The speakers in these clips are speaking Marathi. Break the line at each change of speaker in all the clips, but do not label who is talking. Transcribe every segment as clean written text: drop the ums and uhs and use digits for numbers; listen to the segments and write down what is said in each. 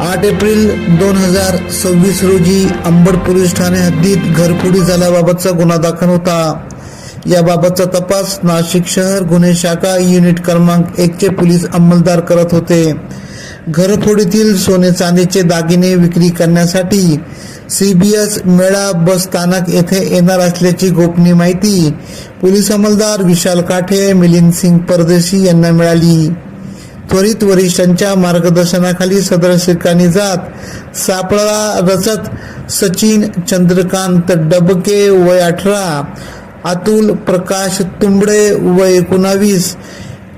8 एप्रिल 2026 रोजी अंबड पोलीस ठाणे हद्दीत घरफोडी झाल्याबाबतचा गुन्हा दाखल होता। याबाबतचा तपास नाशिक शहर गुन्हे शाखा युनिट क्रमांक 1 चे पोलीस अंमलदार करत होते। घरफोडीतील सोने चांदीचे दागिने विक्री करण्यासाठी CBS मेळा बस स्थानक येथे येणार असल्याची गोपनीय माहिती पोलीस अंमलदार विशाल काठे, मिलिंद सिंग परदेशी यांना मिळाली। त्वरित वरिष्ठांच्या मार्गदर्शनाखाली सदर ठिकाणी जात सापळा रचत सचिन चंद्रकांत डबके वय 18, अतुल प्रकाश तुंबडे वय 19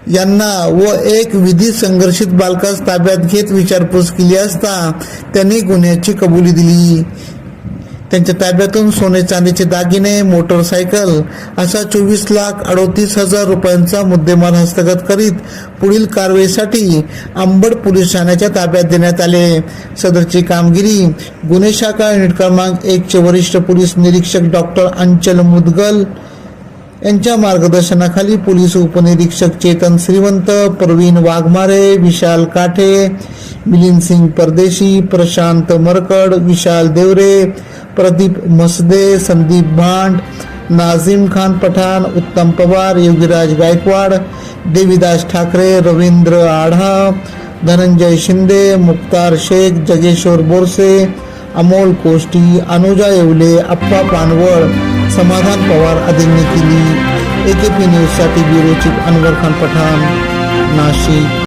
यांना व एक विधी संघर्षित बालकास ताब्यात घेत विचारपूस केली असता त्यांनी गुन्ह्याची कबुली दिली। त्यांच्या ताब्यातून सोने चांदीचे दागिने, मोटरसायकल असा 24,38,000 रुपयांचा मुद्देमाल हस्तगत करीत पुढील कारवाईसाठी अंबड पोलीस ठाण्याच्या ताब्यात देण्यात आले। सदरची कामगिरी गुन्हे शाखा युनिट क्रमांक 1 चे वरिष्ठ पोलीस निरीक्षक डॉक्टर अंचल मुदगल यांच्या मार्गदर्शनाखाली पोलीस उपनिरीक्षक चेतन श्रीवंत, प्रवीण वाघमारे, विशाल काठे, मिलिंद सिंग परदेशी, प्रशांत मरकड, विशाल देवरे, प्रदीप मसदे, संदीप भांड, नाझिम खान पठाण, उत्तम पवार, योगीराज गायकवाड, देवीदास ठाकरे, रवींद्र आढा, धनंजय शिंदे, मुक्तार शेख, जगेश्वर बोरसे, अमोल कोष्टी, अनुजा येवले, अप्पा पानवळ, समाधान पवार आदींनी केली। AKP न्यूज साठी ब्युरो चीफ अनवर खान पठाण, नाशिक।